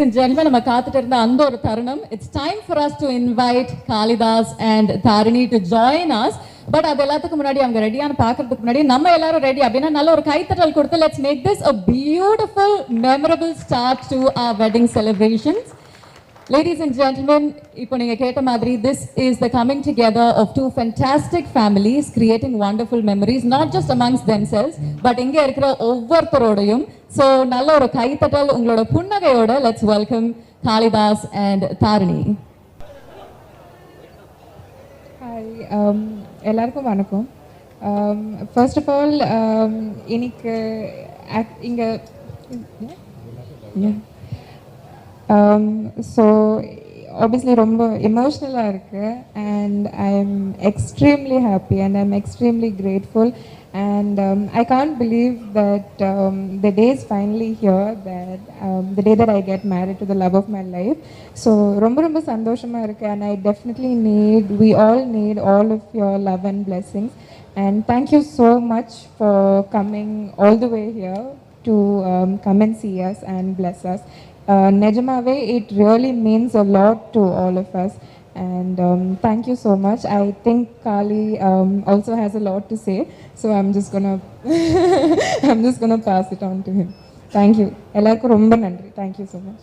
and gentlemen, நம்ம காத்துட்டு இருந்த அந்த ஒரு தருணம். It's time for us to invite Kalidas and Tarini to join us. But அது எல்லாத்துக்கு முன்னாடி அவங்க ரெடியான பார்க்கிறதுக்கு முன்னாடி நம்ம எல்லாரும் ரெடி அப்படின்னா நல்ல ஒரு கைத்தட்டல் கொடுத்து let's make this a beautiful memorable start to our wedding celebrations. Ladies and gentlemen, இப்போ நீங்க கேட்ட மாதிரி this is the coming together of two fantastic families creating wonderful memories not just amongst themselves but இங்க இருக்கிற ஒவ்வொருத்தரோடையும். So நல்ல ஒரு கைத்தட்டல் உங்களோட புன்னகையோட let's welcome Kalidas and Tarini. Hi, எல்லாருக்கும் வணக்கம். First of all, இன்னைக்கு இங்க so obviously ரொம்ப எமோஷ்னலாக இருக்குது and I'm extremely happy and I'm extremely grateful and I can't believe that the day is finally here, that the day that I get married to the love of my life. So ரொம்ப சந்தோஷமாக இருக்குது and I definitely we all need all of your love and blessings and thank you so much for coming all the way here to come and see us and bless us. Nejamave, it really means a lot to all of us and thank you so much. I think Kali also has a lot to say, so I'm just gonna pass it on to him. Thank you. Ellarku romba nandri. Thank you so much.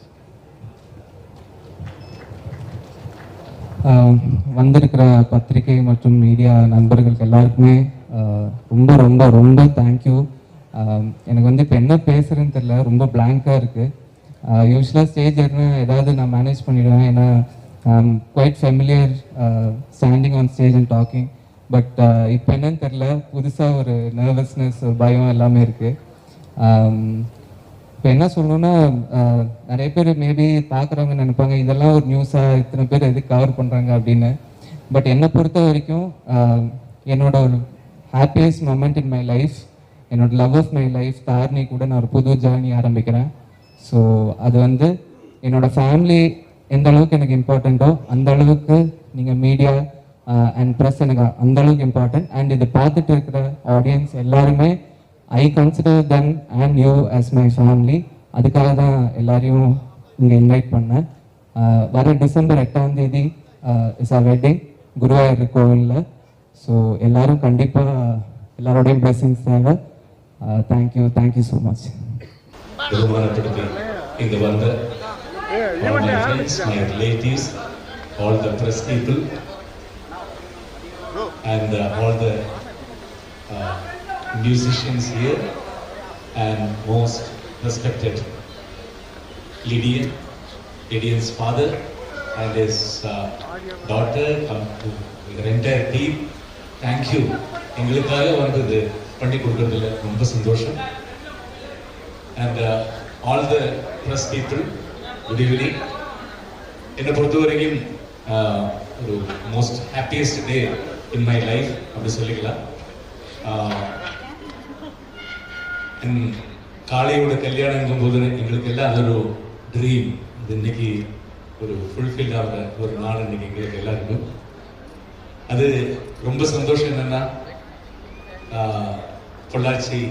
வந்திருக்கிற பத்திரிகை மற்றும் media நண்பர்களுக்கு எல்லாருக்குமே ரொம்ப thank you. எனக்கு வந்து இப்போ என்ன பேசுகிறேன்னு தெரியல, ரொம்ப பிளாங்காக இருக்குது. யூஸ்வலாக ஸ்டேஜ் ஏறினா ஏதாவது நான் மேனேஜ் பண்ணிவிடுவேன், ஏன்னா quite familiar standing on stage and talking. But இப்போ என்னன்னு தெரில, புதுசாக ஒரு நர்வஸ்னஸ், ஒரு பயம் எல்லாமே இருக்குது. இப்போ என்ன சொல்லணுன்னா, நிறைய பேர் மேபி பார்க்குறவங்க நினைப்பாங்க இதெல்லாம் ஒரு நியூஸாக இத்தனை பேர் எதுக்கு கவர் பண்ணுறாங்க அப்படின்னு. பட் என்னை பொறுத்த வரைக்கும் என்னோட ஒரு happiest moment in my life, என்னோட love of my life Tharini கூட நான் ஒரு புது ஜேர்னி ஆரம்பிக்கிறேன். ஸோ அது வந்து என்னோடய ஃபேமிலி எந்த அளவுக்கு எனக்கு இம்பார்ட்டண்ட்டோ அந்த அளவுக்கு நீங்கள் மீடியா அண்ட் ப்ரெஸ் எனக்கு அந்த அளவுக்கு இம்பார்ட்டன்ட். அண்ட் இதை பார்த்துட்டு இருக்கிற ஆடியன்ஸ் எல்லாருமே ஐ consider them and you as my family. அதுக்காக தான் எல்லாரையும் இங்கே இன்வைட் பண்ணேன். வர டிசம்பர் 8ஆம் தேதி இஸ் அ வெட்டிங் குருவாயூர் கோவிலில். ஸோ எல்லோரும் கண்டிப்பாக எல்லாரோடையும் பிளெஸிங்ஸ் தேவை. Thank you so much. பெருமானப்படுத்தி இங்கு வந்த all my friends, my relatives, all the press people and all the musicians here and most respected Lydian's father and his daughter, come to the entire team. Thank you. எங்களுக்காக வந்து பண்ணி கொடுக்கறதுல ரொம்ப சந்தோஷம். And all the press people, good evening. என்னை பொறுத்த வரைக்கும் ஒரு most happiest day in my life அப்படி சொல்லிக்கலாம். காளையோட கல்யாணங்கும் போது எங்களுக்கு எல்லாம் அது ஒரு ட்ரீம். அது இன்னைக்கு ஒரு ஃபுல்ஃபில் ஆகிற ஒரு நாள் இன்னைக்கு எங்களுக்கு எல்லாருக்கும். அது ரொம்ப சந்தோஷம். என்னன்னா பொள்ளாச்சி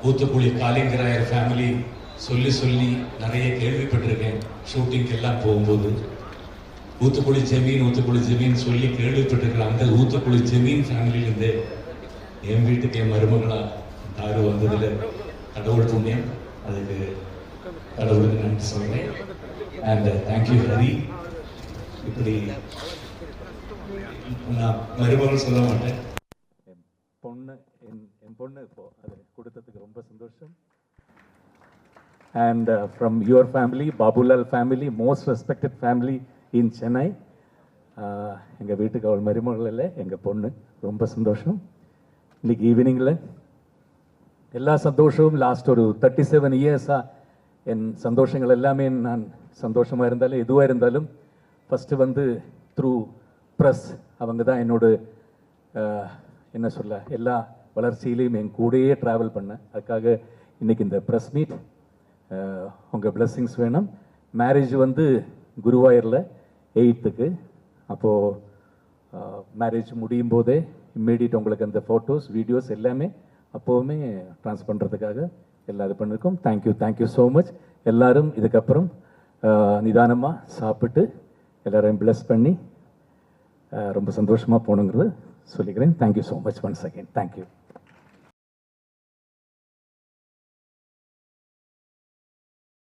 ஊத்துக்குழி காளிங்கராயர் ஃபேமிலி சொல்லி நிறைய கேள்விப்பட்டிருக்கேன். ஷூட்டிங்க்கு எல்லாம் போகும்போது ஊத்துக்குழி ஜமீன் சொல்லி கேள்விப்பட்டிருக்கிற அந்த ஊத்துக்குழி ஜமீன் ஃபேமிலியிலேருந்து என் வீட்டுக்கு என் மருமகளா தாரு வந்ததில் கடவுள் புண்ணியம். அதுக்கு கடவுளுக்கு நன்றி சொல்கிறேன். And thank you Hari. இப்படி நான் மருமகள் சொல்ல மாட்டேன், என் பொண்ணு இப்போ அது கொடுத்ததுக்கு ரொம்ப சந்தோஷம். And from your family, Babulal family, most respected family இன் சென்னை. எங்கள் வீட்டுக்கு அவள் மருமகள் இல்லை, எங்கள் பொண்ணு. ரொம்ப சந்தோஷம். இன்னைக்கு ஈவினிங்கில் எல்லா சந்தோஷமும் லாஸ்ட் ஒரு 37 இயர்ஸாக என் சந்தோஷங்கள் எல்லாமே நான் சந்தோஷமாக இருந்தாலும் எதுவாக இருந்தாலும் ஃபஸ்ட்டு வந்து த்ரூ ப்ரெஸ் அவங்க தான் என்னோட என்ன சொல்ல எல்லா வளர்ச்சியிலையும் என் கூடயே ட்ராவல் பண்ணேன். அதுக்காக இன்றைக்கி இந்த ப்ரெஸ் மீட் உங்கள் பிளெஸ்ஸிங்ஸ் வேணும். மேரேஜ் வந்து குருவாயூரில் 8th. அப்போது மேரேஜ் முடியும் போதே இம்மீடியட் உங்களுக்கு அந்த ஃபோட்டோஸ் வீடியோஸ் எல்லாமே அப்போவுமே ட்ரான்ஸ் பண்ணுறதுக்காக எல்லாம் இது பண்ணியிருக்கோம். Thank you so much. எல்லாரும் இதுக்கப்புறம் நிதானமாக சாப்பிட்டு எல்லாரையும் bless பண்ணி ரொம்ப சந்தோஷமாக போகணுங்கிறது சொல்லிக்கிறேன். Thank you so much once again. Thank you.